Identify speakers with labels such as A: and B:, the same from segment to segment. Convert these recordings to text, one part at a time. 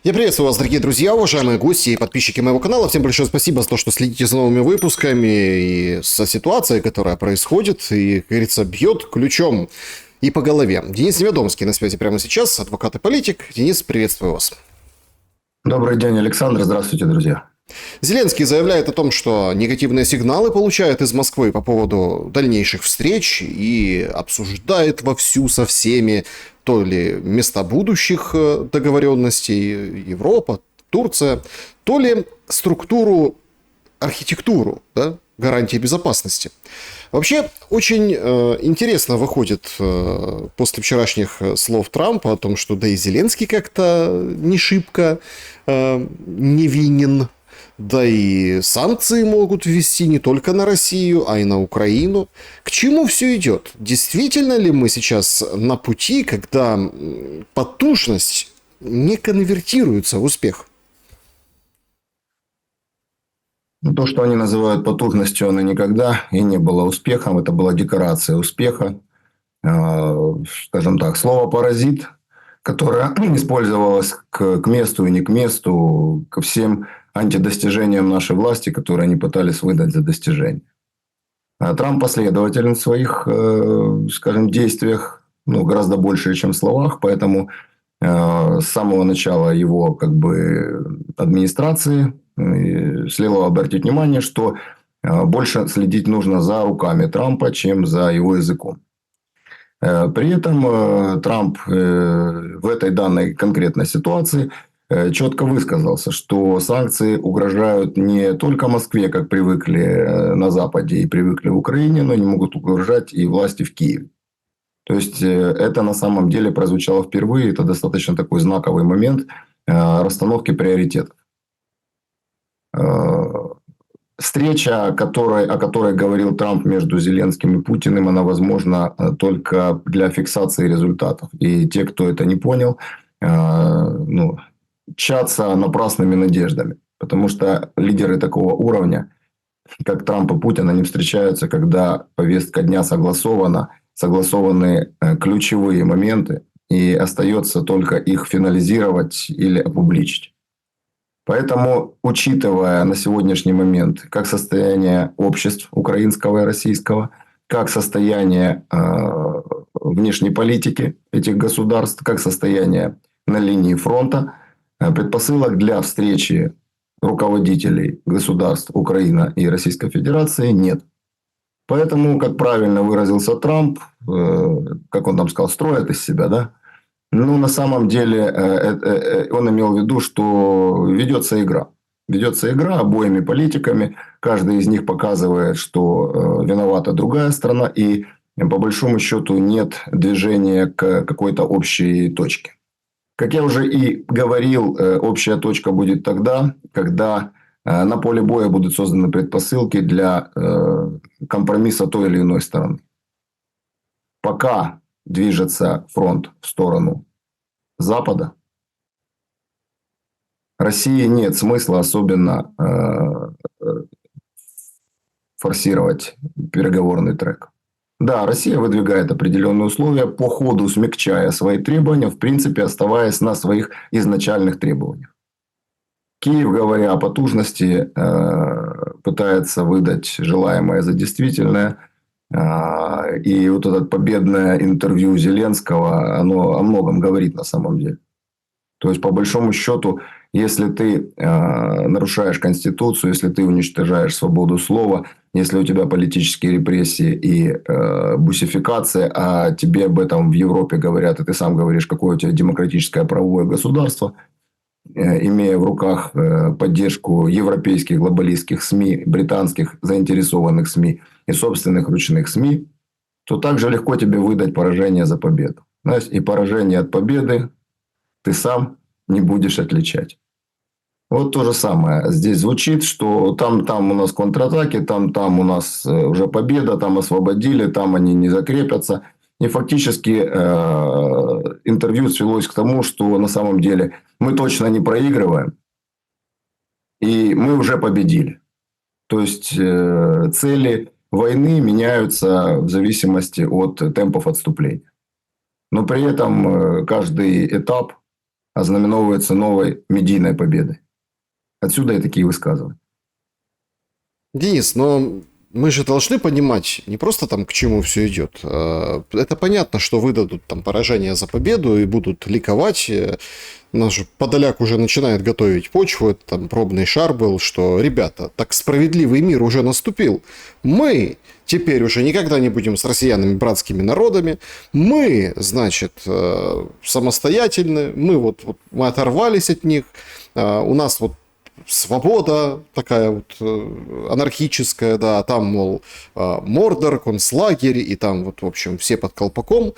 A: Я приветствую вас, дорогие друзья, уважаемые гости и подписчики моего канала. Всем большое спасибо за то, что следите за новыми выпусками и со ситуацией, которая происходит и, как говорится, бьет ключом и по голове. Денис Неведомский на связи прямо сейчас, адвокат и политик. Денис, приветствую вас.
B: Добрый день, Александр. Здравствуйте, друзья.
A: Зеленский заявляет о том, что негативные сигналы получает из Москвы по поводу дальнейших встреч и обсуждает вовсю со всеми то ли места будущих договоренностей Европа, Турция, то ли структуру, архитектуру, да, гарантии безопасности. Вообще, очень интересно выходит после вчерашних слов Трампа о том, что да и Зеленский как-то не шибко невинен. Да и санкции могут ввести не только на Россию, а и на Украину. К чему все идет? Действительно ли мы сейчас на пути, когда потужность не конвертируется в успех?
B: То, что они называют потужностью, оно никогда и не было успехом. Это была декорация успеха. Скажем так, слово «паразит», которое использовалось к месту и не к месту, ко всем антидостижениям нашей власти, которые они пытались выдать за достижения. Трамп последователен в своих, скажем, действиях, гораздо больше, чем в словах, поэтому с самого начала его администрации следовало обратить внимание, что больше следить нужно за руками Трампа, чем за его языком. При этом Трамп в этой данной конкретной ситуации четко высказался, что санкции угрожают не только Москве, как привыкли на Западе и привыкли в Украине, но они могут угрожать и власти в Киеве. То есть, это на самом деле прозвучало впервые. Это достаточно такой знаковый момент расстановки приоритетов. Встреча, о которой говорил Трамп между Зеленским и Путиным, она возможна только для фиксации результатов. И те, кто это не понял, тщатся напрасными надеждами. Потому что лидеры такого уровня, как Трамп и Путин, они встречаются, когда повестка дня согласована, согласованы ключевые моменты, и остается только их финализировать или опубличить. Поэтому, учитывая на сегодняшний момент как состояние обществ украинского и российского, как состояние внешней политики этих государств, как состояние на линии фронта, предпосылок для встречи руководителей государств Украины и Российской Федерации нет. Поэтому, как правильно выразился Трамп, как он там сказал, строят из себя, да? На самом деле, он имел в виду, что ведется игра. Ведется игра обоими политиками. Каждый из них показывает, что виновата другая сторона. И, по большому счету, нет движения к какой-то общей точке. Как я уже и говорил, общая точка будет тогда, когда на поле боя будут созданы предпосылки для компромисса той или иной стороны. Пока движется фронт в сторону Запада, России нет смысла особенно форсировать переговорный трек. Да, Россия выдвигает определенные условия, по ходу смягчая свои требования, в принципе, оставаясь на своих изначальных требованиях. Киев, говоря о потужности, пытается выдать желаемое за действительное. И вот это победное интервью Зеленского, оно о многом говорит на самом деле. То есть, по большому счету, если ты нарушаешь Конституцию, если ты уничтожаешь свободу слова, если у тебя политические репрессии и бусификация, а тебе об этом в Европе говорят, и ты сам говоришь, какое у тебя демократическое правовое государство, имея в руках поддержку европейских глобалистских СМИ, британских заинтересованных СМИ и собственных ручных СМИ, то также легко тебе выдать поражение за победу. И поражение от победы ты сам не будешь отличать. Вот то же самое здесь звучит, что там у нас контратаки, там у нас уже победа, там освободили, там они не закрепятся. И фактически интервью свелось к тому, что на самом деле мы точно не проигрываем, и мы уже победили. То есть, цели войны меняются в зависимости от темпов отступления. Но при этом каждый этап ознаменовывается новой медийной победой. Отсюда и такие высказывания.
A: Денис, но мы же должны понимать не просто там к чему все идет. Это понятно, что выдадут там поражение за победу и будут ликовать. Наш же Подоляк уже начинает готовить почву, это там пробный шар был, что, ребята, так справедливый мир уже наступил. Мы теперь уже никогда не будем с россиянами братскими народами. Мы, значит, самостоятельны, мы оторвались от них. У нас вот свобода такая вот анархическая, да, а там, мол, Мордор, концлагерь, и там вот, в общем, все под колпаком.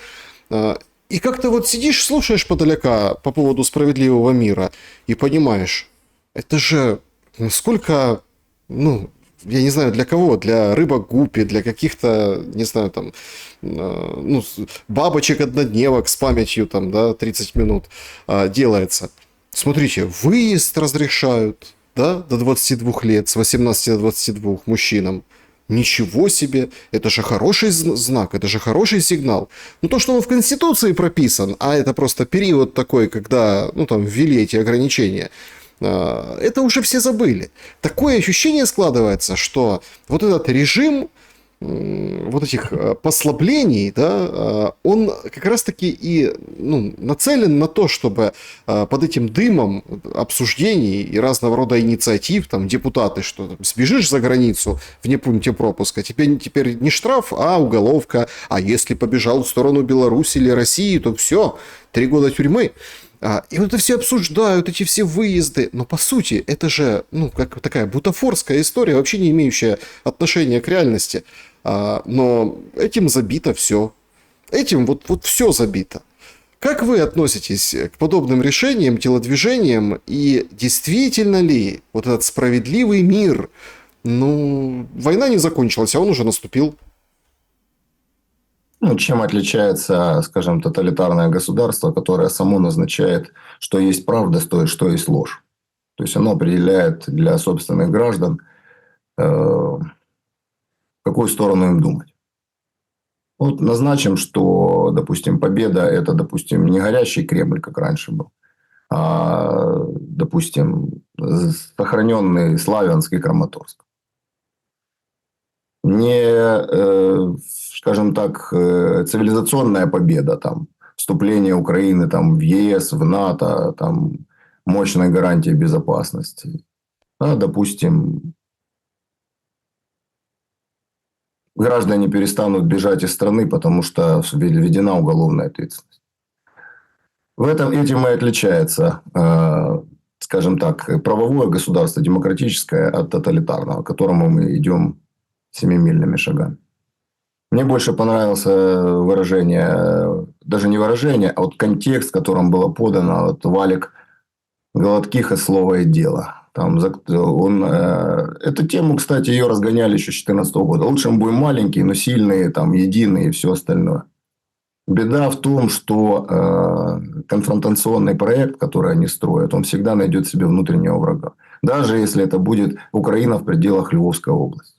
A: И как-то вот сидишь, слушаешь Подоляка по поводу справедливого мира и понимаешь, это же насколько, ну, я не знаю для кого, для рыбок гуппи, для каких-то, не знаю, там, ну, бабочек-однодневок с памятью, там, да, 30 минут делается. Смотрите, выезд разрешают, да, до 22 лет, с 18 до 22 мужчинам. Ничего себе, это же хороший знак, это же хороший сигнал. Ну то, что он в Конституции прописан, а это просто период такой, когда, ну там, ввели эти ограничения, это уже все забыли. Такое ощущение складывается, что вот этот режим вот этих послаблений, да, он как раз-таки и нацелен на то, чтобы под этим дымом обсуждений и разного рода инициатив, там, депутаты, что там, сбежишь за границу в пункте пропуска, теперь не штраф, а уголовка, а если побежал в сторону Беларуси или России, то все, 3 года тюрьмы. И вот это все обсуждают, эти все выезды. Но по сути, это же, как такая бутафорская история, вообще не имеющая отношения к реальности. Но этим забито все. Этим вот все забито. Как вы относитесь к подобным решениям, телодвижениям? И действительно ли вот этот справедливый мир, война не закончилась, а он уже наступил?
B: Чем отличается, скажем, тоталитарное государство, которое само назначает, что есть правда, что есть ложь. То есть оно определяет для собственных граждан, в какую сторону им думать. Вот назначим, что, допустим, победа – это, допустим, не горящий Кремль, как раньше был, а, допустим, сохраненный славянский Краматорск. Не, скажем так, цивилизационная победа, там, вступление Украины там, в ЕС, в НАТО, там, мощной гарантии безопасности. А, допустим, граждане перестанут бежать из страны, потому что введена уголовная ответственность. Этим и отличается, скажем так, правовое государство, демократическое от тоталитарного, к которому мы идем семимильными шагами. Мне больше понравилось выражение, даже не выражение, а вот контекст, в котором было подано. Вот Валик Гладких «Слово и дело». Там эту тему, кстати, ее разгоняли еще с 2014 года. Лучше мы будем маленькие, но сильные, там, единые и все остальное. Беда в том, что конфронтационный проект, который они строят, он всегда найдет себе внутреннего врага. Даже если это будет Украина в пределах Львовской области.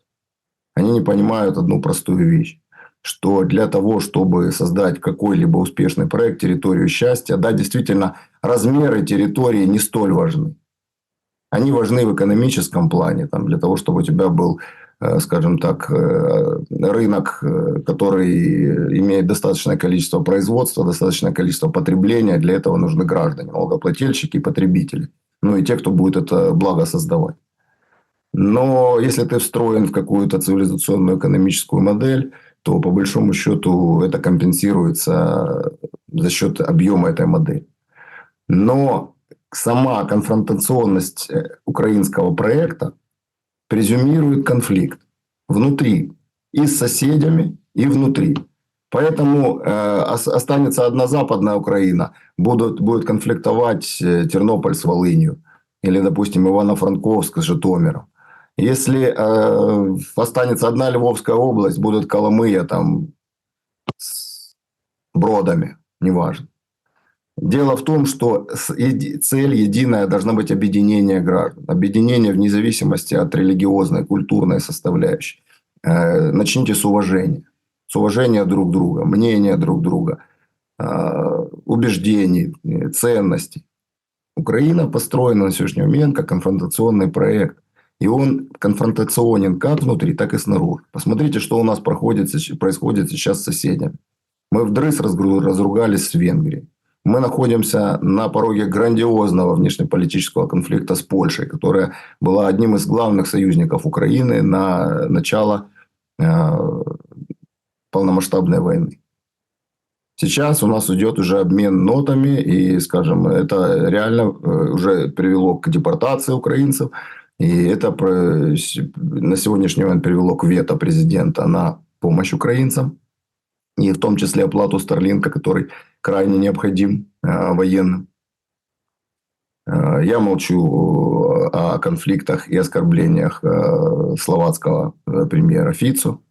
B: Они не понимают одну простую вещь, что для того, чтобы создать какой-либо успешный проект, территорию счастья, да, действительно, размеры территории не столь важны. Они важны в экономическом плане, там, для того, чтобы у тебя был, скажем так, рынок, который имеет достаточное количество производства, достаточное количество потребления. Для этого нужны граждане, налогоплательщики и потребители. Ну и те, кто будет это благо создавать. Но если ты встроен в какую-то цивилизационную экономическую модель, то по большому счету это компенсируется за счет объема этой модели. Но сама конфронтационность украинского проекта презюмирует конфликт внутри и с соседями, и внутри. Поэтому останется одна западная Украина, будет конфликтовать Тернополь с Волынью, или, допустим, Ивано-Франковск с Житомиром. Если останется одна Львовская область, будут Коломыя там с Бродами, неважно. Дело в том, что цель единая должна быть объединение граждан. Объединение вне зависимости от религиозной, культурной составляющей. Начните с уважения. С уважения друг друга, мнения друг друга, убеждений, ценностей. Украина построена на сегодняшний момент как конфронтационный проект. И он конфронтационен как внутри, так и снаружи. Посмотрите, что у нас происходит сейчас с соседями. Мы вдрызг разругались с Венгрией. Мы находимся на пороге грандиозного внешнеполитического конфликта с Польшей, которая была одним из главных союзников Украины на начало полномасштабной войны. Сейчас у нас идет уже обмен нотами, и, скажем, это реально уже привело к депортации украинцев. И это на сегодняшний момент привело к вето президента на помощь украинцам. И в том числе оплату Старлинка, который крайне необходим военным. Я молчу о конфликтах и оскорблениях словацкого премьера Фицу.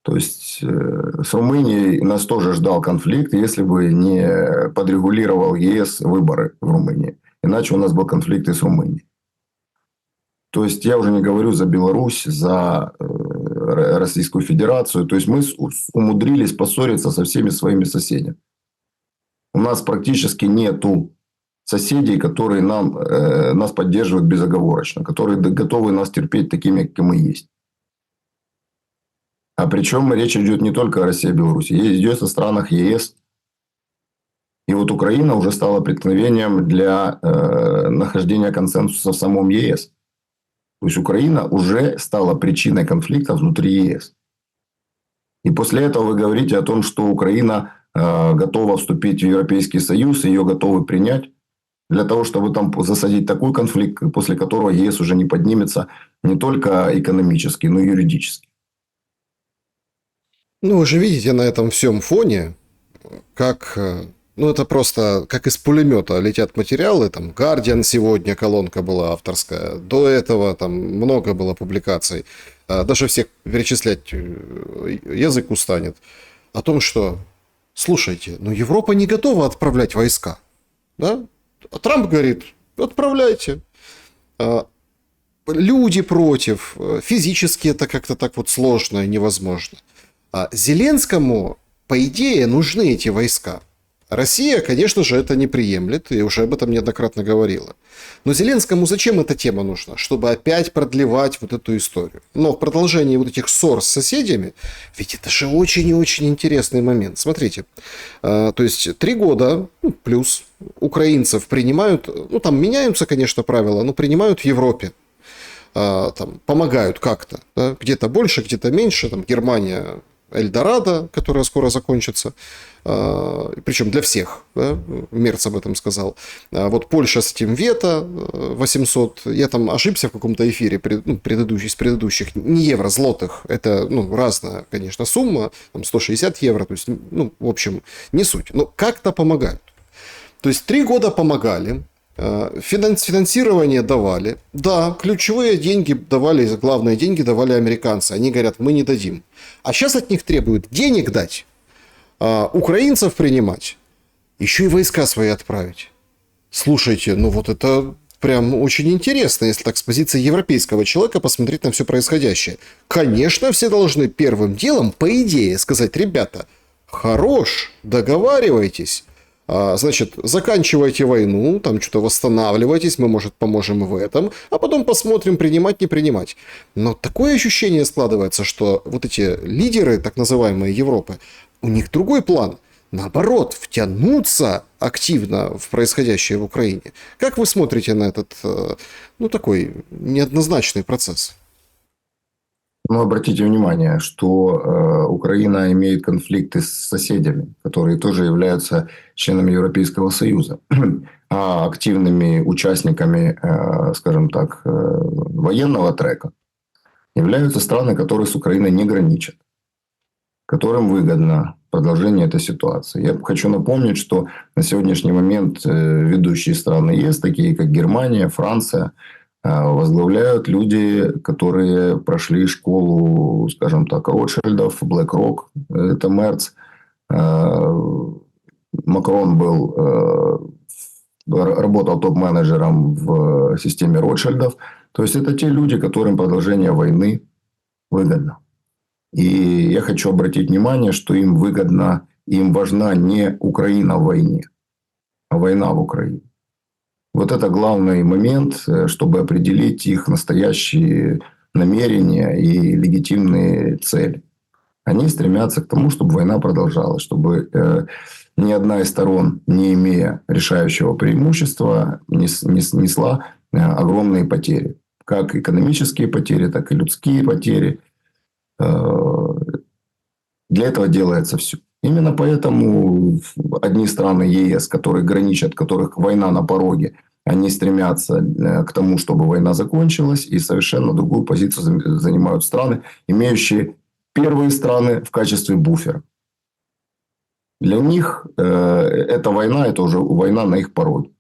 B: То есть с Румынией нас тоже ждал конфликт, если бы не подрегулировал ЕС выборы в Румынии. Иначе у нас был конфликт и с Румынией. То есть я уже не говорю за Беларусь, за Российскую Федерацию. То есть мы умудрились поссориться со всеми своими соседями. У нас практически нету соседей, которые нас поддерживают безоговорочно, которые готовы нас терпеть такими, какие мы есть. А причем речь идет не только о России и Беларуси, идет о странах ЕС. И вот Украина уже стала преткновением для нахождения консенсуса в самом ЕС. То есть Украина уже стала причиной конфликта внутри ЕС. И после этого вы говорите о том, что Украина готова вступить в Европейский Союз, ее готовы принять, для того, чтобы там засадить такой конфликт, после которого ЕС уже не поднимется не только экономически, но и юридически.
A: Ну, вы же видите на этом всем фоне, как... Ну, это просто как из пулемета летят материалы. Там Guardian сегодня, колонка была авторская. До этого там много было публикаций. Даже всех перечислять язык устанет. О том, что, слушайте, ну Европа не готова отправлять войска. Да? А Трамп говорит, отправляйте. Люди против. Физически это как-то так вот сложно и невозможно. А Зеленскому, по идее, нужны эти войска. Россия, конечно же, это не приемлет, и уже об этом неоднократно говорила. Но Зеленскому зачем эта тема нужна? Чтобы опять продлевать вот эту историю. Но в продолжении вот этих ссор с соседями, ведь это же очень и очень интересный момент. Смотрите, то есть 3 года плюс украинцев принимают, ну там меняются, конечно, правила, но принимают в Европе. Там, помогают как-то. Да? Где-то больше, где-то меньше. Там, Германия Эльдорадо, которая скоро закончится. Причем для всех. Да? Мерц об этом сказал. Вот Польша с этим вето 800. Я там ошибся в каком-то эфире из предыдущих. Не евро, злотых. Это разная, конечно, сумма. Там 160 евро. То есть, в общем, не суть. Но как-то помогают. То есть 3 года помогали. Финансирование давали. Да, ключевые деньги давали, главные деньги давали американцы. Они говорят, мы не дадим. А сейчас от них требуют денег дать, украинцев принимать, еще и войска свои отправить. Слушайте, вот это прям очень интересно, если так с позиции европейского человека посмотреть на все происходящее. Конечно, все должны первым делом, по идее, сказать, ребята, хорош, договаривайтесь. Значит, заканчивайте войну, там что-то восстанавливайтесь, мы, может, поможем в этом, а потом посмотрим, принимать, не принимать. Но такое ощущение складывается, что вот эти лидеры, так называемые Европы, у них другой план. Наоборот, втянуться активно в происходящее в Украине. Как вы смотрите на этот, такой неоднозначный процесс?
B: Но обратите внимание, что Украина имеет конфликты с соседями, которые тоже являются членами Европейского Союза, а активными участниками, скажем так, военного трека являются страны, которые с Украиной не граничат, которым выгодно продолжение этой ситуации. Я хочу напомнить, что на сегодняшний момент ведущие страны ЕС, такие как Германия, Франция, возглавляют люди, которые прошли школу, скажем так, Ротшильдов, BlackRock, это Мерц. Макрон работал топ-менеджером в системе Ротшильдов. То есть, это те люди, которым продолжение войны выгодно. И я хочу обратить внимание, что им важна не Украина в войне, а война в Украине. Вот это главный момент, чтобы определить их настоящие намерения и легитимные цели. Они стремятся к тому, чтобы война продолжалась, чтобы ни одна из сторон, не имея решающего преимущества, несла огромные потери. Как экономические потери, так и людские потери. Для этого делается все. Именно поэтому одни страны ЕС, которые граничат, которых война на пороге, они стремятся к тому, чтобы война закончилась, и совершенно другую позицию занимают страны, имеющие первые страны в качестве буфера. Для них эта война, это уже война на их пороге.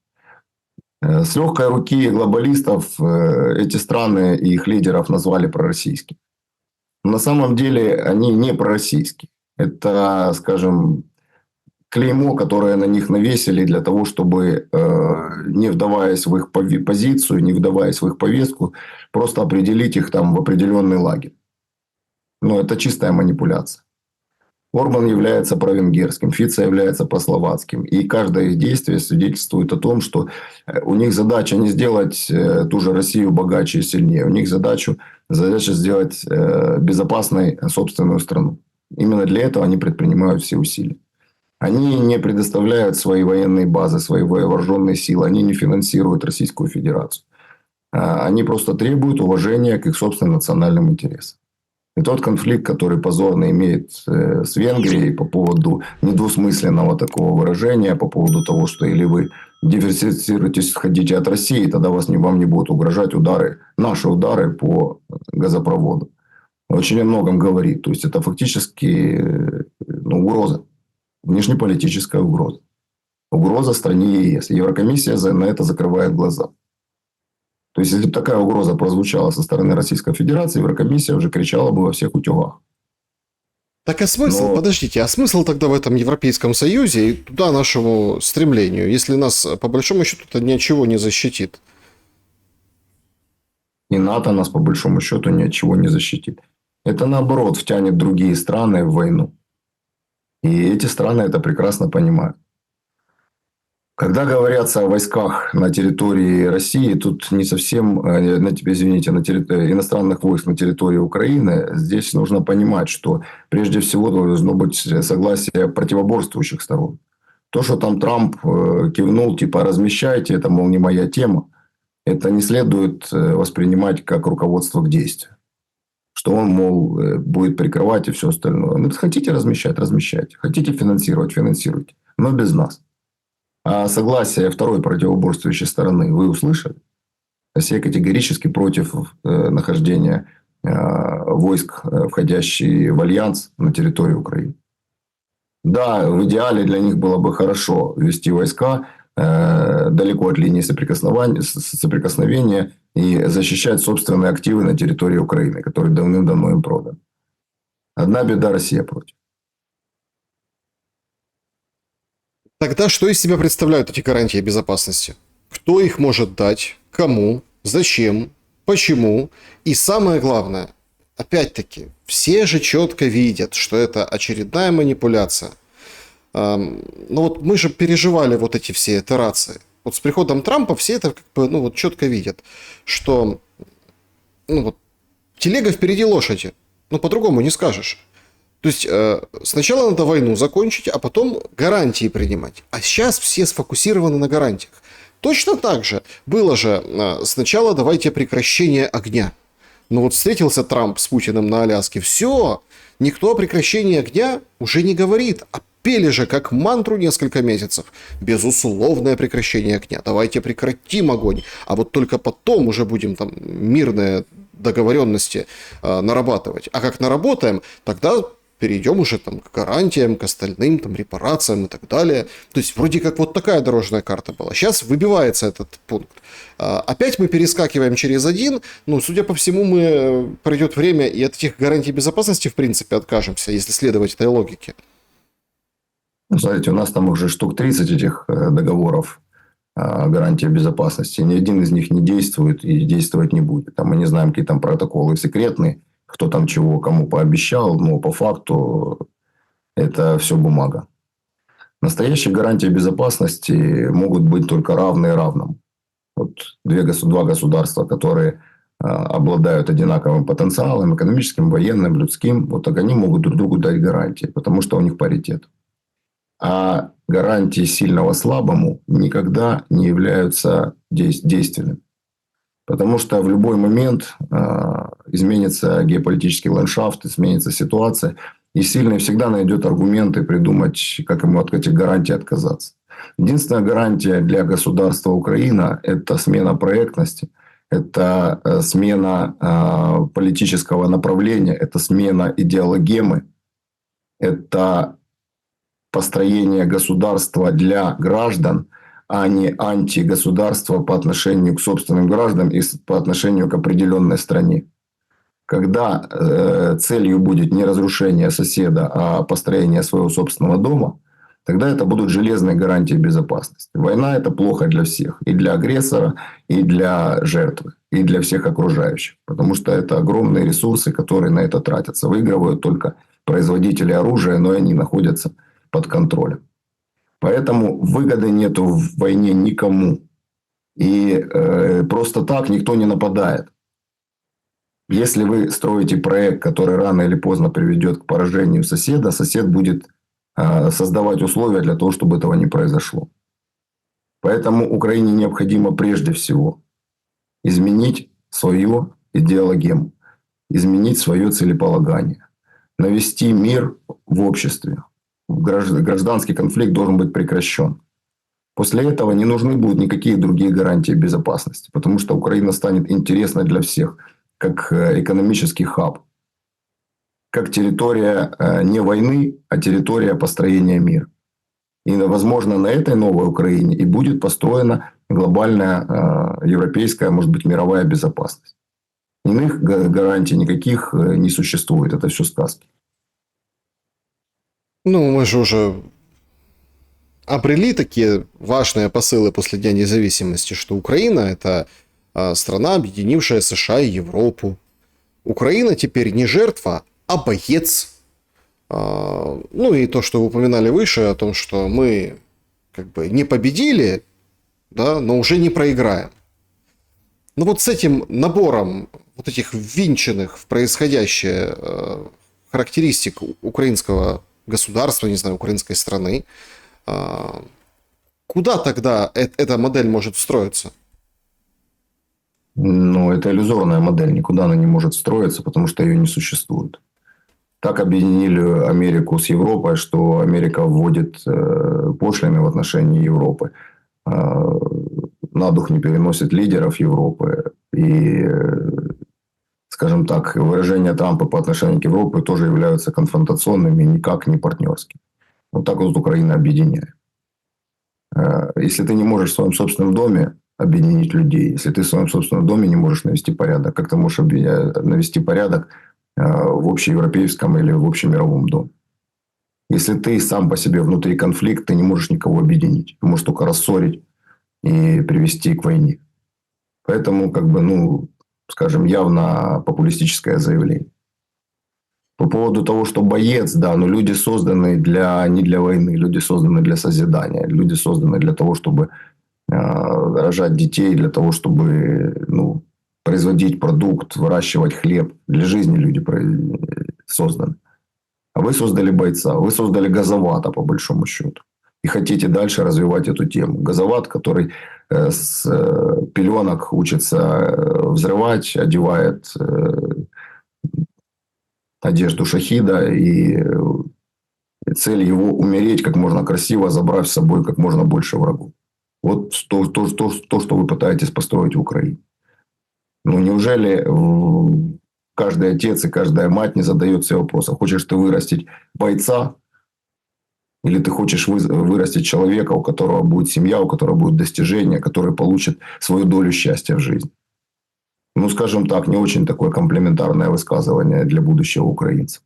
B: С легкой руки глобалистов эти страны и их лидеров назвали пророссийскими. На самом деле они не пророссийские. Это, скажем, клеймо, которое на них навесили для того, чтобы, не вдаваясь в их позицию, не вдаваясь в их повестку, просто определить их там в определенный лагерь. Но это чистая манипуляция. Орбан является провенгерским, Фица является прословацким. И каждое их действие свидетельствует о том, что у них задача не сделать ту же Россию богаче и сильнее. У них задача сделать безопасной собственную страну. Именно для этого они предпринимают все усилия. Они не предоставляют свои военные базы, свои вооруженные силы. Они не финансируют Российскую Федерацию. Они просто требуют уважения к их собственным национальным интересам. И тот конфликт, который позорно имеет с Венгрией по поводу недвусмысленного такого выражения, по поводу того, что или вы диверсифицируетесь, отходите от России, тогда вам не будут угрожать наши удары по газопроводу. Очень о многом говорит. То есть, это фактически угроза. Внешнеполитическая угроза. Угроза стране ЕС. Еврокомиссия на это закрывает глаза. То есть, если бы такая угроза прозвучала со стороны Российской Федерации, Еврокомиссия уже кричала бы во всех утюгах.
A: Так а смысл, подождите, а смысл тогда в этом Европейском Союзе и туда нашему стремлению, если нас по большому счету это ничего не защитит?
B: И НАТО нас по большому счету ни от чего не защитит. Это наоборот втянет другие страны в войну. И эти страны это прекрасно понимают. Когда говорятся о войсках на территории России, тут не совсем, извините, иностранных войск на территории Украины, здесь нужно понимать, что прежде всего должно быть согласие противоборствующих сторон. То, что там Трамп кивнул, типа размещайте, это, мол, не моя тема, это не следует воспринимать как руководство к действию. Что он, мол, будет прикрывать и все остальное. Ну, хотите размещать, размещайте. Хотите финансировать, финансируйте. Но без нас. А согласие второй противоборствующей стороны вы услышали? Россия категорически против нахождения войск, входящих в альянс на территории Украины. Да, в идеале для них было бы хорошо ввести войска далеко от линии соприкосновения и защищать собственные активы на территории Украины, которые давным-давно им проданы. Одна беда — Россия против.
A: Тогда что из себя представляют эти гарантии безопасности? Кто их может дать? Кому? Зачем? Почему? И самое главное, опять-таки, все же четко видят, что это очередная манипуляция. Ну вот мы же переживали вот эти все итерации. Вот с приходом Трампа все это как бы, четко видят, что телега впереди лошади. По-другому не скажешь. То есть, сначала надо войну закончить, а потом гарантии принимать. А сейчас все сфокусированы на гарантиях. Точно так же было же сначала давайте прекращение огня. Но вот встретился Трамп с Путиным на Аляске. Все, никто о прекращении огня уже не говорит. А пели же как мантру несколько месяцев. Безусловное прекращение огня. Давайте прекратим огонь. А вот только потом уже будем там мирные договоренности нарабатывать. А как наработаем, тогда перейдем уже там к гарантиям, к остальным там репарациям и так далее. То есть, вроде как вот такая дорожная карта была. Сейчас выбивается этот пункт. Опять мы перескакиваем через один. Судя по всему, пройдет время и от этих гарантий безопасности, в принципе, откажемся, если следовать этой логике.
B: Смотрите, у нас там уже штук 30 этих договоров о гарантии безопасности. Ни один из них не действует и действовать не будет. Там мы не знаем, какие там протоколы секретные, кто там чего кому пообещал, но по факту это все бумага. Настоящие гарантии безопасности могут быть только равные равному. Вот два государства, которые обладают одинаковым потенциалом, экономическим, военным, людским, вот так они могут друг другу дать гарантии, потому что у них паритет. А гарантии сильного слабому никогда не являются действенными. Потому что в любой момент изменится геополитический ландшафт, изменится ситуация, и сильный всегда найдет аргументы придумать, как ему от этих гарантий отказаться. Единственная гарантия для государства Украина – это смена проектности, это смена политического направления, это смена идеологемы, это построение государства для граждан, а не антигосударство по отношению к собственным гражданам и по отношению к определенной стране. Когда целью будет не разрушение соседа, а построение своего собственного дома, тогда это будут железные гарантии безопасности. Война – это плохо для всех. И для агрессора, и для жертвы, и для всех окружающих. Потому что это огромные ресурсы, которые на это тратятся. Выигрывают только производители оружия, но они находятся под контролем. Поэтому выгоды нету в войне никому. И просто так никто не нападает. Если вы строите проект, который рано или поздно приведет к поражению соседа, сосед будет создавать условия для того, чтобы этого не произошло. Поэтому Украине необходимо прежде всего изменить свою идеологему, изменить свое целеполагание, навести мир в обществе. Гражданский конфликт должен быть прекращен. После этого не нужны будут никакие другие гарантии безопасности, потому что Украина станет интересной для всех, как экономический хаб, как территория не войны, а территория построения мира. И, возможно, на этой новой Украине и будет построена глобальная европейская, может быть, мировая безопасность. Иных гарантий никаких не существует. Это все сказки.
A: Ну, мы же уже обрели такие важные посылы после Дня независимости, что Украина – это страна, объединившая США и Европу. Украина теперь не жертва, а боец. Ну и то, что вы упоминали выше, о том, что мы как бы не победили, да, но уже не проиграем. Но вот с этим набором вот этих ввинченных в происходящее характеристик украинского государства, не знаю, украинской страны, куда тогда эта модель может встроиться?
B: Ну, это иллюзорная модель, никуда она не может встроиться, потому что ее не существует. Так объединили Америку с Европой, что Америка вводит пошлины в отношении Европы. На дух не переносит лидеров Европы. И, скажем так, выражения Трампа по отношению к Европе тоже являются конфронтационными, никак не партнерскими. Вот так вот Украина объединяет. Если ты не можешь в своем собственном доме объединить людей, если ты в своем собственном доме не можешь навести порядок, как ты можешь навести порядок в общеевропейском или в общемировом доме? Если ты сам по себе внутри конфликт, ты не можешь никого объединить. Ты можешь только рассорить и привести к войне. Поэтому, как бы, ну, скажем, явно популистическое заявление. По поводу того, что боец, да, но люди созданы не для войны, люди созданы для созидания, люди созданы для того, чтобы рожать детей, для того, чтобы, ну, производить продукт, выращивать хлеб. Для жизни люди созданы. А вы создали бойца, вы создали газовата, по большому счету. И хотите дальше развивать эту тему. Газоват, который с пеленок учится взрывать, одевает одежду шахида. И цель его умереть как можно красиво, забрав с собой как можно больше врагов. Вот то, что вы пытаетесь построить в Украине. Ну, неужели каждый отец и каждая мать не задает себе вопроса, хочешь ты вырастить бойца, или ты хочешь вырастить человека, у которого будет семья, у которого будут достижения, который получит свою долю счастья в жизни? Ну, скажем так, не очень такое комплиментарное высказывание для будущего украинцев.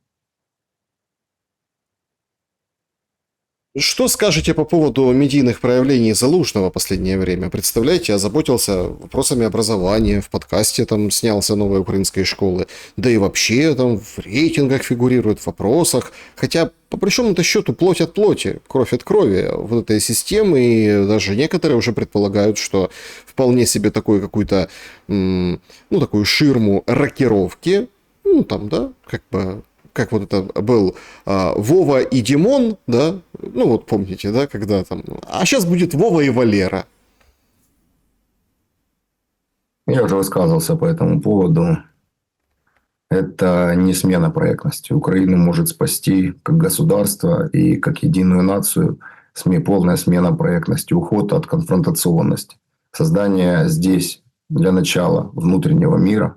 A: Что скажете по поводу медийных проявлений Залужного в последнее время? Представляете, озаботился вопросами образования, в подкасте там снялся новой украинской школы, да и вообще там в рейтингах фигурирует, в вопросах. Хотя, по большому-то счету, плоть от плоти, кровь от крови вот этой системы, и даже некоторые уже предполагают, что вполне себе такой какую-то, ну, такую ширму рокировки, ну, там, да, как бы как вот это был Вова и Димон, да, ну вот помните, да, когда там, а сейчас будет Вова и Валера.
B: Я уже высказывался по этому поводу. Это не смена проектности. Украину может спасти как государство и как единую нацию полная смена проектности, уход от конфронтационности, создание здесь для начала внутреннего мира,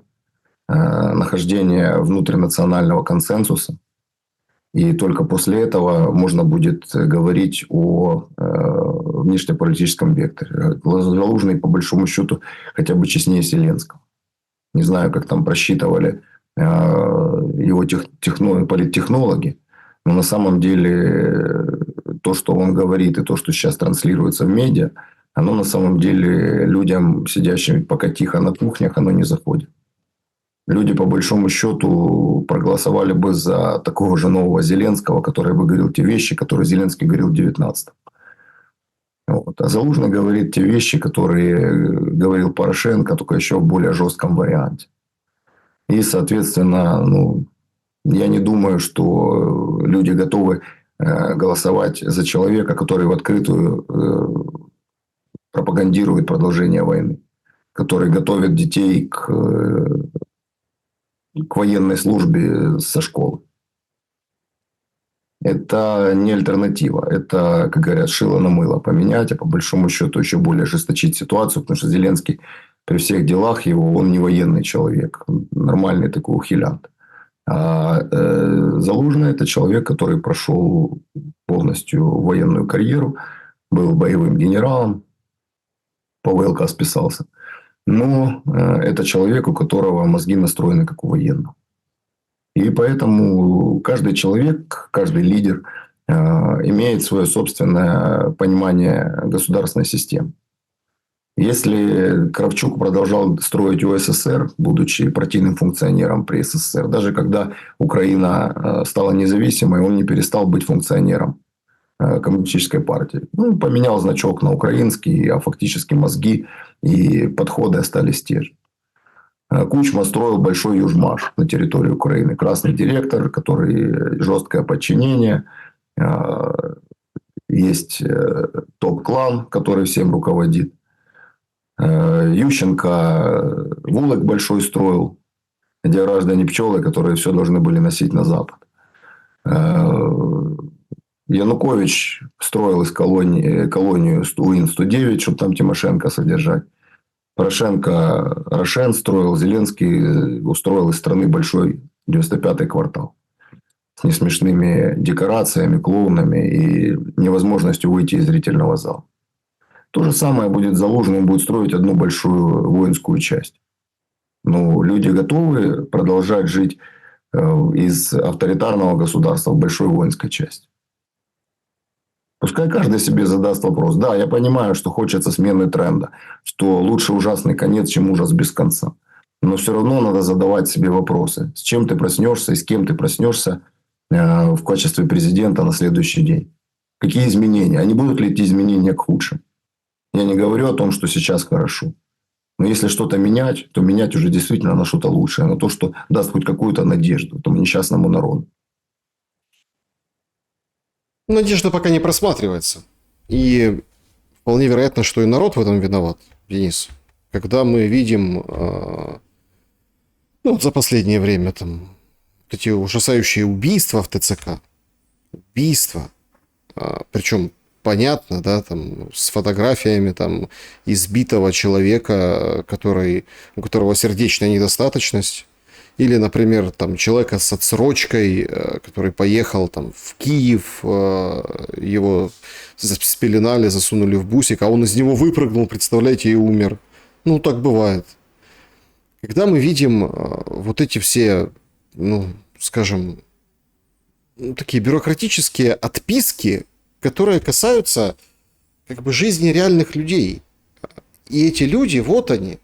B: нахождение внутринационального консенсуса. И только после этого можно будет говорить о внешнеполитическом векторе. Залужный, по большому счету, хотя бы честнее Зеленского. Не знаю, как там просчитывали его политтехнологи, но на самом деле то, что он говорит, и то, что сейчас транслируется в медиа, оно на самом деле людям, сидящим пока тихо на кухнях, оно не заходит. Люди, по большому счету, проголосовали бы за такого же нового Зеленского, который бы говорил те вещи, которые Зеленский говорил в 19-м. Вот. А Залужный говорит те вещи, которые говорил Порошенко, только еще в более жестком варианте. И, соответственно, ну, я не думаю, что люди готовы голосовать за человека, который в открытую пропагандирует продолжение войны, который готовит детей к военной службе со школы. Это не альтернатива. Это, как говорят, шило на мыло поменять, а по большому счету еще более ожесточить ситуацию, потому что Зеленский при всех делах его, он не военный человек, нормальный такой ухилянт. А Залужный – это человек, который прошел полностью военную карьеру, был боевым генералом, по ВЛК списался. Но это человек, у которого мозги настроены как у военного. И поэтому каждый человек, каждый лидер имеет свое собственное понимание государственной системы. Если Кравчук продолжал строить УССР, будучи партийным функционером при СССР, даже когда Украина стала независимой, он не перестал быть функционером коммунистической партии. Ну, поменял значок на украинский, а фактически мозги и подходы остались те же. Кучма строил большой Южмаш на территории Украины. Красный директор, который жесткое подчинение. Есть топ-клан, который всем руководит. Ющенко вулок большой строил, где граждане пчелы, которые все должны были носить на Запад. Янукович строил из колонию УИН-109, чтобы там Тимошенко содержать. Порошенко Рошен строил, Зеленский устроил из страны большой 95-й квартал. С несмешными декорациями, клоунами и невозможностью выйти из зрительного зала. То же самое будет Залужный, он будет строить одну большую воинскую часть. Но люди готовы продолжать жить из авторитарного государства в большой воинской части. Пускай каждый себе задаст вопрос. Да, я понимаю, что хочется смены тренда, что лучше ужасный конец, чем ужас без конца. Но все равно надо задавать себе вопросы. С чем ты проснешься и с кем ты проснешься в качестве президента на следующий день. Какие изменения? А не будут ли эти изменения к худшему? Я не говорю о том, что сейчас хорошо. Но если что-то менять, то менять уже действительно на что-то лучшее. На то, что даст хоть какую-то надежду этому несчастному народу.
A: Надежда пока не просматривается. И вполне вероятно, что и народ в этом виноват, Денис. Когда мы видим, ну, вот за последнее время там вот эти ужасающие убийства в ТЦК. Убийства. Причем понятно, да, там, с фотографиями там, избитого человека, у которого сердечная недостаточность. Или, например, там, человека с отсрочкой, который поехал там, в Киев, его спеленали, засунули в бусик, а он из него выпрыгнул, представляете, и умер. Ну, так бывает. Когда мы видим вот эти все, ну, скажем, такие бюрократические отписки которые касаются как бы жизни реальных людей. И эти люди, вот они.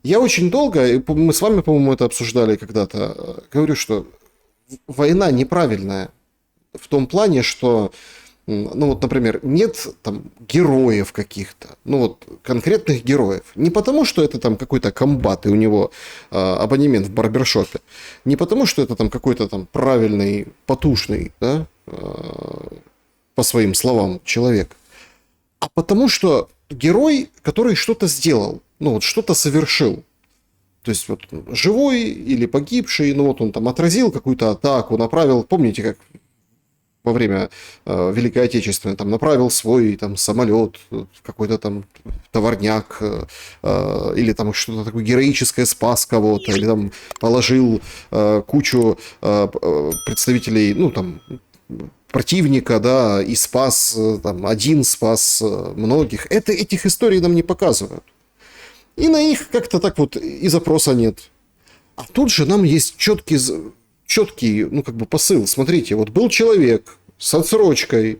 A: Я очень долго, и мы с вами, по-моему, это обсуждали когда-то, говорю, что война неправильная в том плане, что, ну вот, например, нет там героев каких-то, ну вот конкретных героев. Не потому, что это там какой-то комбат, и у него абонемент в барбершопе. Не потому, что это там какой-то там правильный, потушный, да, по своим словам, человек. А потому, что герой, который что-то сделал, ну вот что-то совершил. То есть вот живой или погибший, ну вот он там отразил какую-то атаку, направил, помните, как во время Великой Отечественной там направил свой там самолет, какой-то там товарняк, или там что-то такое героическое, спас кого-то, или там положил кучу представителей, ну там противника, да, и спас, там, один спас многих. Этих историй нам не показывают. И на них как-то так вот и запроса нет. А тут же нам есть четкий, ну, как бы посыл. Смотрите, вот был человек с отсрочкой,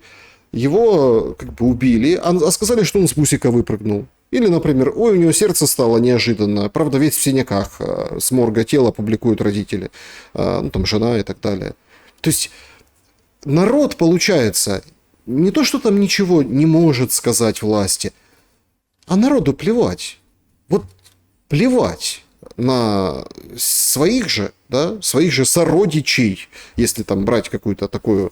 A: его как бы убили, а сказали, что он с бусика выпрыгнул. Или, например, ой, у него сердце стало неожиданно, правда, весь в синяках, с морга тела публикуют родители, ну, там, жена и так далее. То есть народ, получается, не то, что там ничего не может сказать власти, а народу плевать. Вот плевать на своих же, да, своих же сородичей, если там брать какую-то такую,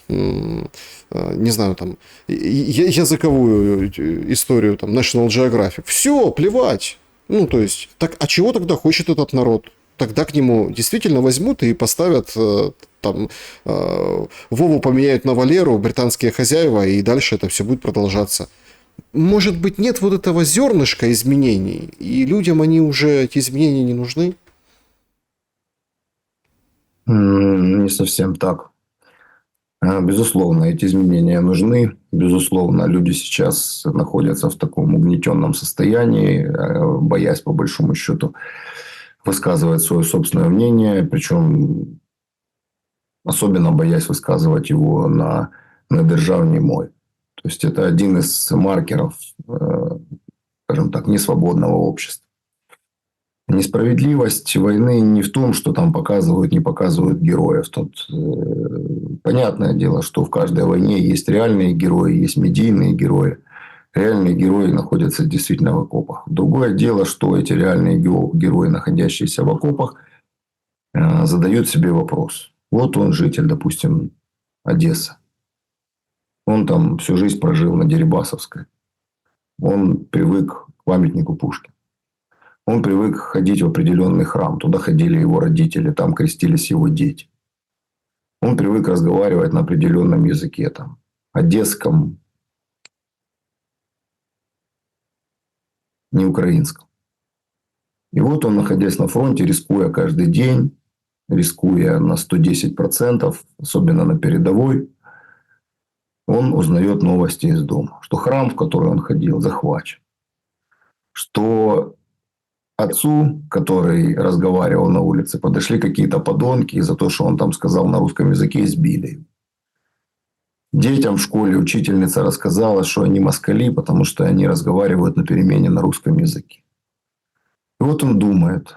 A: не знаю, там, языковую историю, там, National Geographic. Все, плевать. Ну, то есть, так, а чего тогда хочет этот народ? Тогда к нему действительно возьмут и поставят, там, Вову поменяют на Валеру, британские хозяева, и дальше это все будет продолжаться. Может быть, нет вот этого зернышка изменений, и людям они уже, эти изменения, не нужны?
B: Не совсем так. Безусловно, эти изменения нужны. Безусловно, люди сейчас находятся в таком угнетенном состоянии, боясь, по большому счету, высказывать свое собственное мнение, причем особенно боясь высказывать его на державній мові. То есть, это один из маркеров, скажем так, несвободного общества. Несправедливость войны не в том, что там показывают, не показывают героев. Тут понятное дело, что в каждой войне есть реальные герои, есть медийные герои. Реальные герои находятся действительно в окопах. Другое дело, что эти реальные герои, находящиеся в окопах, задают себе вопрос. Вот он житель, допустим, Одессы. Он там всю жизнь прожил на Дерибасовской. Он привык к памятнику Пушкину. Он привык ходить в определенный храм. Туда ходили его родители, там крестились его дети. Он привык разговаривать на определенном языке, там, одесском, не украинском. И вот он, находясь на фронте, рискуя каждый день, рискуя на 110%, особенно на передовой, он узнает новости из дома. Что храм, в который он ходил, захвачен. Что отцу, который разговаривал на улице, подошли какие-то подонки, и за то, что он там сказал на русском языке, избили его. Детям в школе учительница рассказала, что они москали, потому что они разговаривают на перемене на русском языке. И вот он думает,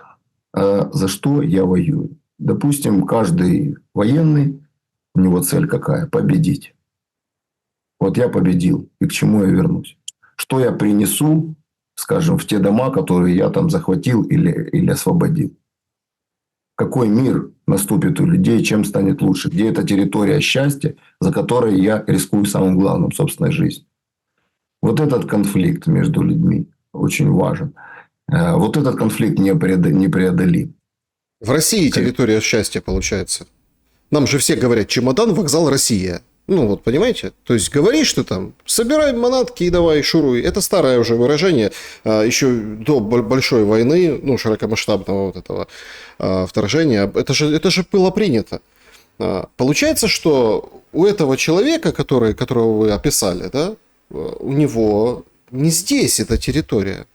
B: а за что я воюю? Допустим, каждый военный, у него цель какая? Победить. Вот я победил, и к чему я вернусь? Что я принесу, скажем, в те дома, которые я там захватил или освободил? Какой мир наступит у людей, чем станет лучше? Где эта территория счастья, за которой я рискую самым главным, собственной жизнью? Вот этот конфликт между людьми очень важен. Вот этот конфликт непреодолим.
A: В России территория счастья, получается. Нам же все говорят, чемодан, вокзал, Россия. Ну, вот, понимаете? То есть, говоришь ты там, собирай манатки и давай шуруй. Это старое уже выражение, еще до большой войны, ну, широкомасштабного вот этого вторжения. Это же было принято. Получается, что у этого человека, которого вы описали, да, у него не здесь эта территория.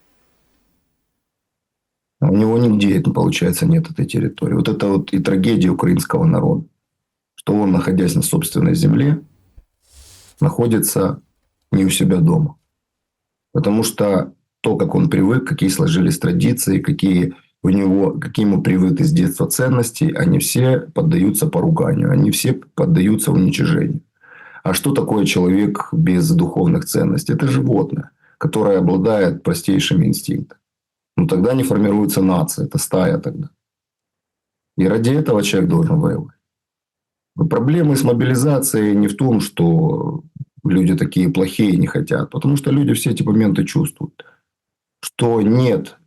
B: У него нигде, получается, нет этой территории. Вот это вот и трагедия украинского народа. Что он, находясь на собственной земле, находится не у себя дома. Потому что то, как он привык, какие сложились традиции, какие ему привиты с детства ценности, они все поддаются поруганию, они все поддаются уничижению. А что такое человек без духовных ценностей? Это животное, которое обладает простейшими инстинктами. Ну, тогда не формируется нация, это стая тогда. И ради этого человек должен воевать. Проблемы с мобилизацией не в том, что люди такие плохие и не хотят. Потому что люди все эти моменты чувствуют. Что нет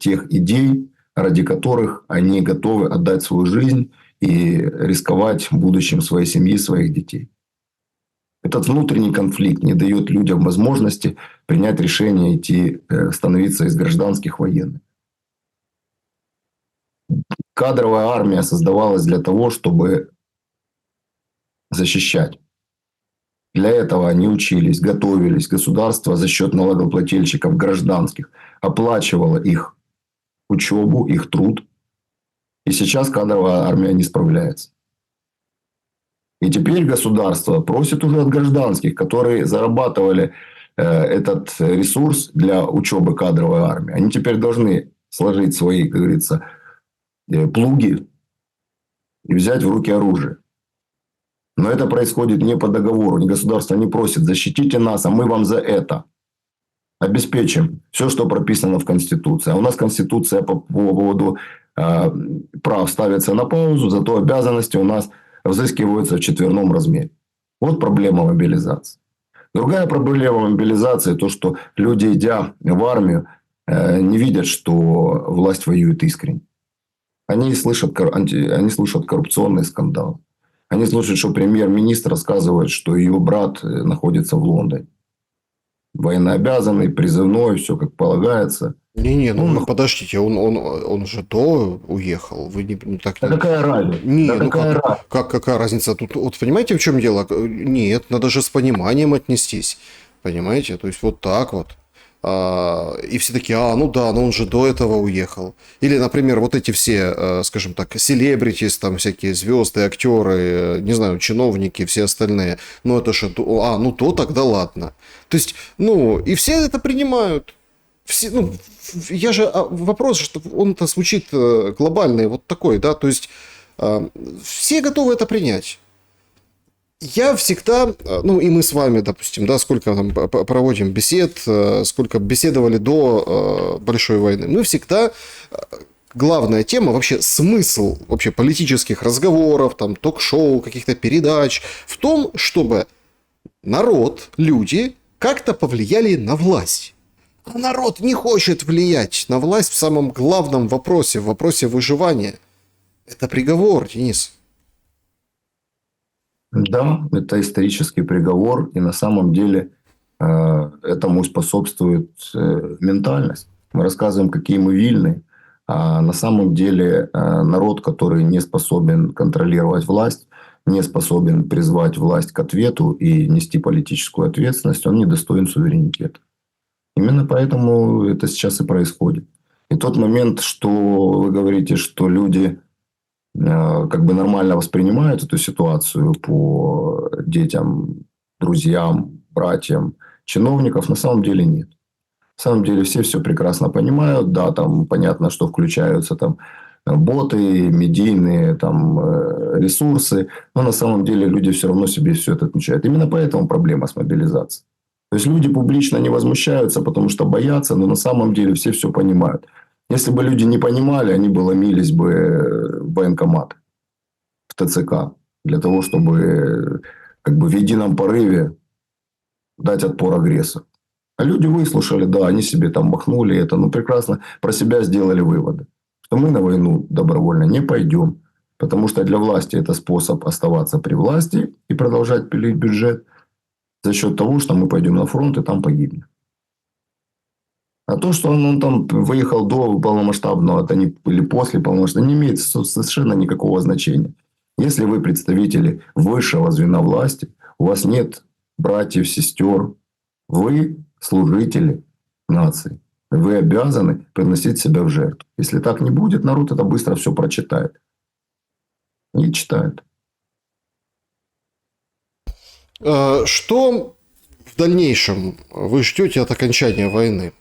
B: тех идей, ради которых они готовы отдать свою жизнь и рисковать будущим своей семьи, своих детей. Этот внутренний конфликт не дает людям возможности принять решение идти становиться из гражданских военных. Кадровая армия создавалась для того, чтобы защищать. Для этого они учились, готовились. Государство за счет налогоплательщиков гражданских оплачивало их учебу, их труд. И сейчас кадровая армия не справляется. И теперь государство просит уже от гражданских, которые зарабатывали этот ресурс для учебы кадровой армии. Они теперь должны сложить свои, как говорится, плуги и взять в руки оружие. Но это происходит не по договору. Государство не просит: защитите нас, а мы вам за это обеспечим все, что прописано в Конституции. А у нас Конституция по поводу прав ставится на паузу, зато обязанности у нас взыскиваются в четверном размере. Вот проблема мобилизации. Другая проблема мобилизации – то, что люди, идя в армию, не видят, что власть воюет искренне. Они слышат коррупционные скандалы. Они слышат, что премьер-министр рассказывает, что ее брат находится в Лондоне. Военнообязанный, призывной, все как полагается.
A: Не-не, ну подождите, он же до уехал. Вы не так
B: Да
A: не...
B: какая разница?
A: Не,
B: Да
A: ну
B: какая разница?
A: какая разница? Тут вот понимаете, в чем дело? Нет, надо же с пониманием отнестись. Понимаете? То есть вот так вот. И все такие: ну да, но он же до этого уехал. Или, например, вот эти все, скажем так, селебритис, там всякие звезды, актеры, не знаю, чиновники, все остальные. Ну это же, ну то тогда ладно. То есть, ну, и все это принимают. Все, ну, я же вопрос, что он-то звучит глобальный, вот такой, да, то есть все готовы это принять. Я всегда, ну и мы с вами, допустим, да, сколько там проводим бесед, сколько беседовали до большой войны, мы всегда, главная тема, вообще смысл вообще политических разговоров, там, ток-шоу, каких-то передач в том, чтобы народ, люди как-то повлияли на власть. А народ не хочет влиять на власть в самом главном вопросе, в вопросе выживания. Это приговор, Денис.
B: Да, это исторический приговор, и на самом деле этому способствует ментальность. Мы рассказываем, какие мы вильные, а на самом деле народ, который не способен контролировать власть, не способен призвать власть к ответу и нести политическую ответственность, он недостоин суверенитета. Именно поэтому это сейчас и происходит. И тот момент, что вы говорите, что люди как бы нормально воспринимают эту ситуацию по детям, друзьям, братьям чиновников, на самом деле нет. На самом деле все прекрасно понимают. Да, там понятно, что включаются там боты, медийные там ресурсы, но на самом деле люди все равно себе все это отмечают. Именно поэтому проблема с мобилизацией. То есть люди публично не возмущаются, потому что боятся, но на самом деле все понимают. Если бы люди не понимали, они бы ломились бы в военкомат, в ТЦК, для того, чтобы как бы в едином порыве дать отпор агрессору. А люди выслушали, да, они себе там махнули это, ну прекрасно про себя сделали выводы, что мы на войну добровольно не пойдем, потому что для власти это способ оставаться при власти и продолжать пилить бюджет за счет того, что мы пойдем на фронт и там погибнем. А то, что он там выехал до полномасштабного или после полномасштабного, не имеет совершенно никакого значения. Если вы представители высшего звена власти, у вас нет братьев, сестер, вы служители нации. Вы обязаны приносить себя в жертву. Если так не будет, народ это быстро все прочитает. И читает.
A: Что в дальнейшем вы ждете от окончания войны?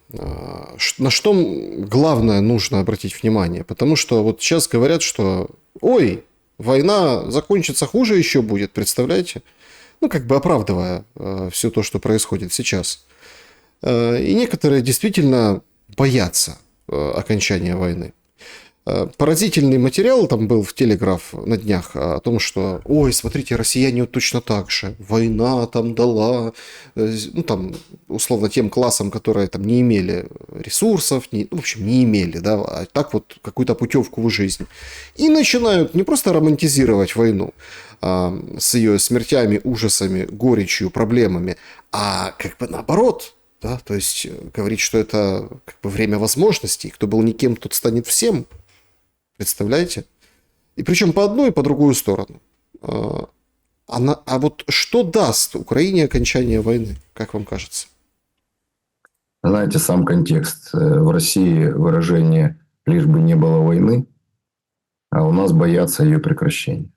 A: На что главное нужно обратить внимание? Потому что вот сейчас говорят, что ой, война закончится хуже еще будет, представляете? Ну, как бы оправдывая все то, что происходит сейчас. И некоторые действительно боятся окончания войны. Поразительный материал там был в Телеграф на днях о том, что, ой, смотрите, россияне вот точно так же, война там дала, ну там, условно, тем классам, которые там не имели ресурсов, в общем, не имели, да, а так вот какую-то путевку в жизнь. И начинают не просто романтизировать войну с ее смертями, ужасами, горечью, проблемами, а как бы наоборот, да, то есть говорить, что это как бы время возможностей, кто был никем, тот станет всем. Представляете? И причем по одну и по другую сторону. А вот что даст Украине окончание войны, как вам кажется?
B: Знаете, сам контекст. В России выражение «лишь бы не было войны», а у нас боятся ее прекращения.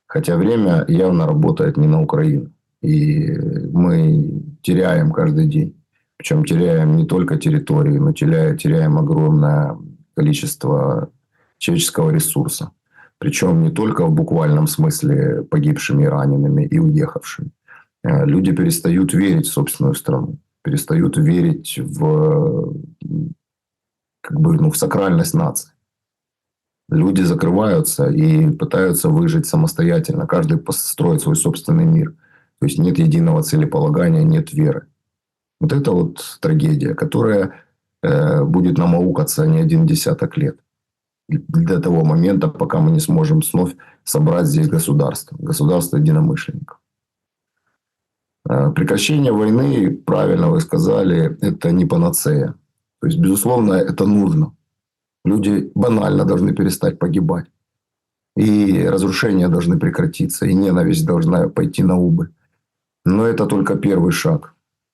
B: Хотя время явно работает не на Украину. И мы теряем каждый день. Причем теряем не только территории, но теряем огромное количество человеческого ресурса. Причем не только в буквальном смысле погибшими, ранеными и уехавшими. Люди перестают верить в собственную страну. Перестают верить в сакральность нации. Люди закрываются и пытаются выжить самостоятельно. Каждый построит свой собственный мир. То есть нет единого целеполагания, нет веры. Вот это вот трагедия, которая будет нам аукаться не один десяток лет. До того момента, пока мы не сможем вновь собрать здесь государство единомышленников. Прекращение войны, правильно вы сказали, это не панацея. То есть, безусловно, это нужно. Люди банально должны перестать погибать. И разрушения должны прекратиться, и ненависть должна пойти на убыль. Но это только первый шаг.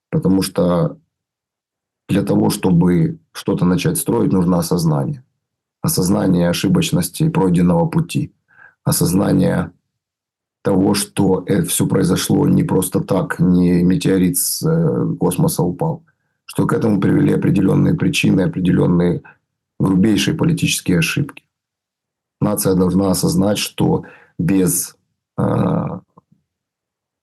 B: Потому что для того, чтобы что-то начать строить, нужно осознание. Осознание ошибочности пройденного пути. Осознание того, что это все произошло не просто так, не метеорит с космоса упал. Что к этому привели определенные причины, определенные грубейшие политические ошибки. Нация должна осознать, что без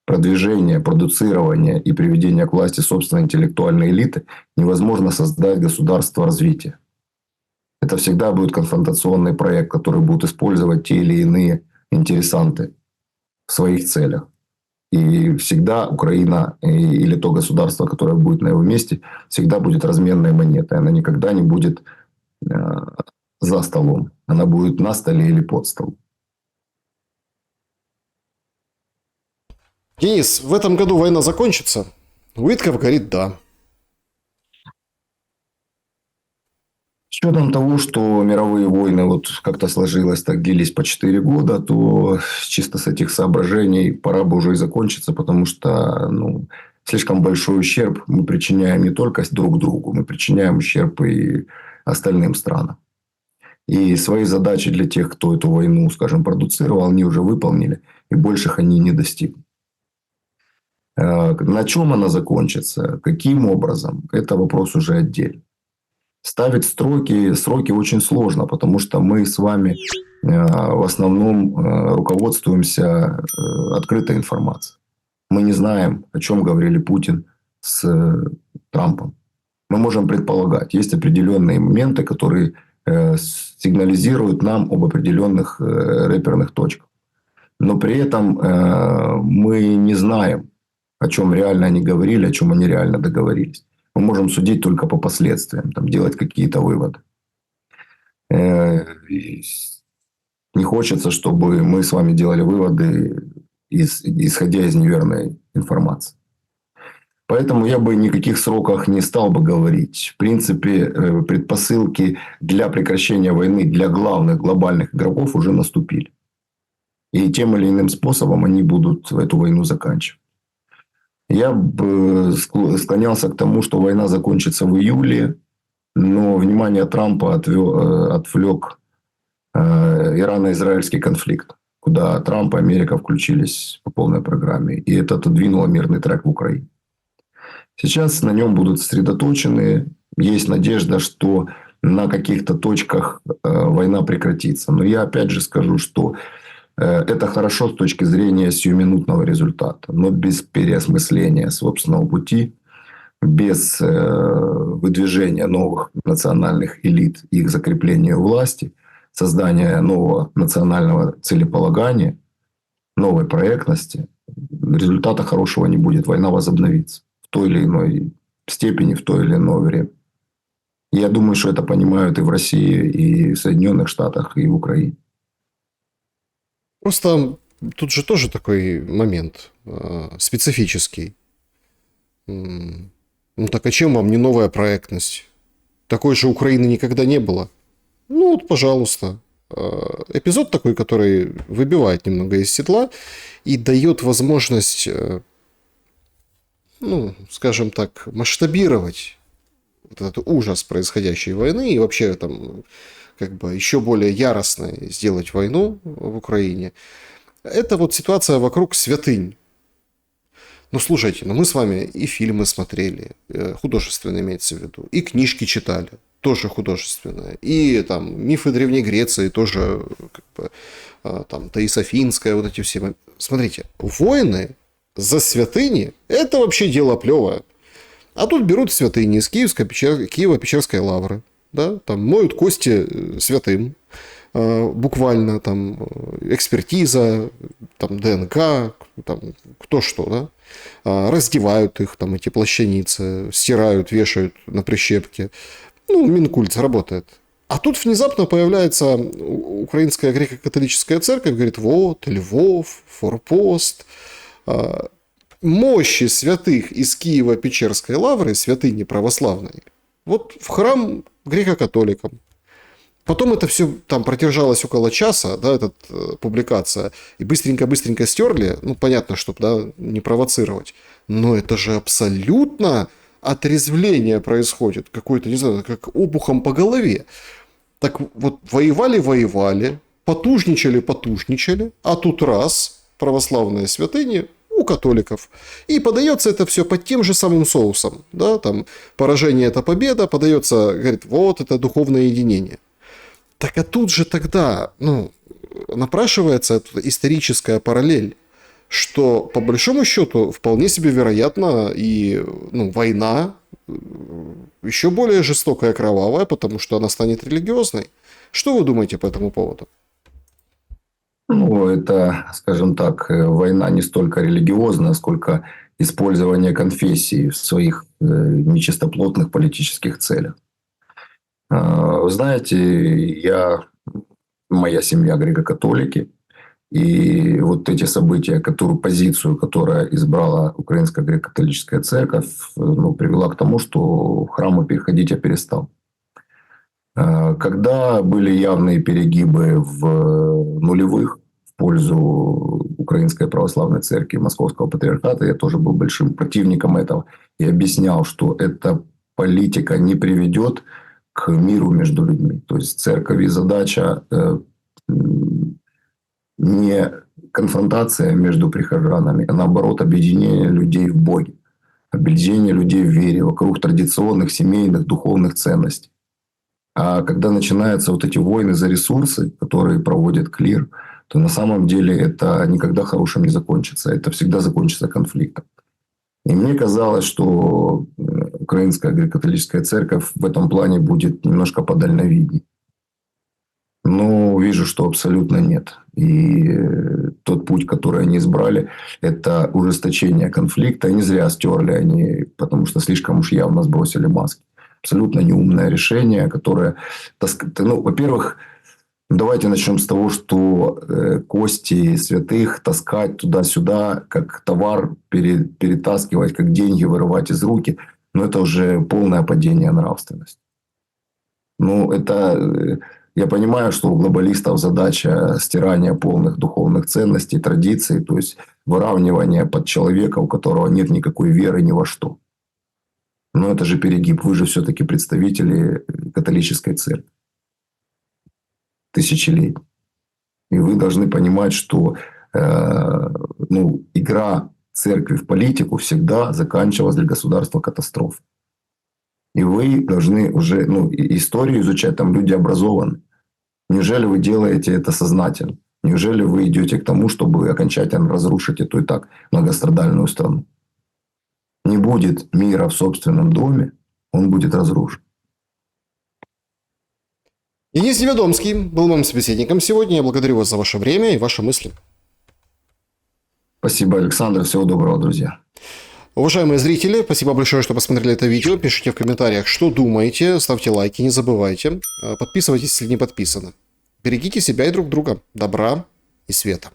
B: продвижения, продуцирования и приведения к власти собственной интеллектуальной элиты невозможно создать государство развития. Это всегда будет конфронтационный проект, который будут использовать те или иные интересанты в своих целях. И всегда Украина или то государство, которое будет на его месте, всегда будет разменной монетой. Она никогда не будет за столом. Она будет на столе или под столом.
A: Денис, в этом году война закончится? Уитков говорит «да».
B: С учетом того, что мировые войны вот как-то сложилось, так длились по 4 года, то чисто с этих соображений пора бы уже и закончиться, потому что слишком большой ущерб мы причиняем не только друг другу, мы причиняем ущерб и остальным странам. И свои задачи для тех, кто эту войну, скажем, продуцировал, они уже выполнили, и больших они не достигнут. На чем она закончится, каким образом, это вопрос уже отдельный. Ставить сроки очень сложно, потому что мы с вами в основном руководствуемся открытой информацией. Мы не знаем, о чем говорили Путин с Трампом. Мы можем предполагать. Есть определенные моменты, которые сигнализируют нам об определенных реперных точках. Но при этом мы не знаем, о чем реально они говорили, о чем они реально договорились. Мы можем судить только по последствиям, делать какие-то выводы. Не хочется, чтобы мы с вами делали выводы, исходя из неверной информации. Поэтому я бы никаких сроках не стал бы говорить. В принципе, предпосылки для прекращения войны для главных глобальных игроков уже наступили. И тем или иным способом они будут эту войну заканчивать. Я бы склонялся к тому, что война закончится в июле, но внимание Трампа отвлек ирано-израильский конфликт, куда Трамп и Америка включились по полной программе. И это отодвинуло мирный трек в Украине. Сейчас на нем будут сосредоточены. Есть надежда, что на каких-то точках война прекратится. Но я опять же скажу, что это хорошо с точки зрения сиюминутного результата. Но без переосмысления собственного пути, без выдвижения новых национальных элит, их закрепления у власти, создания нового национального целеполагания, новой проектности, результата хорошего не будет. Война возобновится в той или иной степени, в то или иное время. Я думаю, что это понимают и в России, и в Соединенных Штатах, и в Украине.
A: Просто тут же тоже такой момент специфический. Ну так а чем вам не новая проектность? Такой же Украины никогда не было. Ну вот, пожалуйста. Эпизод такой, который выбивает немного из седла и дает возможность, ну, скажем так, масштабировать вот этот ужас происходящей войны и вообще там как бы еще более яростно сделать войну в Украине. Это вот ситуация вокруг святынь. Ну, слушайте, мы с вами и фильмы смотрели, художественные имеется в виду, и книжки читали, тоже художественные, и там мифы Древней Греции тоже, как бы, там, Таисофинская, вот эти все. Смотрите, войны за святыни – это вообще дело плевое. А тут берут святыни из Киево-Печерской лавры, да, там моют кости святым, буквально там экспертиза, там ДНК, там кто что, да, раздевают их, там эти плащаницы, стирают, вешают на прищепки. Ну, Минкульт работает. А тут внезапно появляется украинская греко-католическая церковь, говорит, вот, Львов, форпост, мощи святых из Киево-Печерской лавры, святыни православной, вот в храм греко-католикам. Потом это все там продержалось около часа, да, эта публикация, и быстренько-быстренько стерли, ну, понятно, чтобы, да, не провоцировать. Но это же абсолютно отрезвление происходит, какое-то, не знаю, как обухом по голове. Так вот, воевали, потужничали, а тут раз, православные святыни у католиков. И подается это все под тем же самым соусом, да, там, поражение – это победа, подается, говорит, вот, это духовное единение. Так а тут же тогда, ну, напрашивается эта историческая параллель, что по большому счету вполне себе вероятно и, ну, война еще более жестокая, кровавая, потому что она станет религиозной. Что вы думаете по этому поводу?
B: Ну, это, скажем так, война не столько религиозная, сколько использование конфессии в своих нечистоплотных политических целях. Вы знаете, моя семья греко-католики, и вот эти события, позицию, которую избрала Украинская греко-католическая церковь, ну, привела к тому, что в храмы переходить я перестал. Когда были явные перегибы в нулевых в пользу Украинской православной церкви Московского патриархата, я тоже был большим противником этого и объяснял, что эта политика не приведет к миру между людьми. То есть церковь задача не конфронтация между прихожанами, а наоборот объединение людей в Боге, объединение людей в вере вокруг традиционных семейных духовных ценностей. А когда начинаются вот эти войны за ресурсы, которые проводит клир, то на самом деле это никогда хорошим не закончится. Это всегда закончится конфликтом. И мне казалось, что Украинская греко-католическая церковь в этом плане будет немножко подальновидней. Но вижу, что абсолютно нет. И тот путь, который они избрали, это ужесточение конфликта. И не зря стерли они, потому что слишком уж явно сбросили маски. Абсолютно неумное решение, которое... Ну, во-первых, давайте начнем с того, что кости святых таскать туда-сюда, как товар перетаскивать, как деньги вырывать из руки. Но это уже полное падение нравственности. Ну, это... Я понимаю, что у глобалистов задача стирания полных духовных ценностей, традиций, то есть выравнивание под человека, у которого нет никакой веры ни во что. Но это же перегиб. Вы же все-таки представители католической церкви. Тысячелетий. И вы должны понимать, что игра церкви в политику всегда заканчивалась для государства катастрофой. И вы должны уже историю изучать, там люди образованы. Неужели вы делаете это сознательно? Неужели вы идете к тому, чтобы окончательно разрушить эту и так многострадальную страну? Не будет мира в собственном доме, он будет разрушен.
A: Денис Неведомский был моим собеседником сегодня. Я благодарю вас за ваше время и ваши мысли.
B: Спасибо, Александр. Всего доброго, друзья.
A: Уважаемые зрители, спасибо большое, что посмотрели это видео. Пишите в комментариях, что думаете. Ставьте лайки, не забывайте. Подписывайтесь, если не подписаны. Берегите себя и друг друга. Добра и света.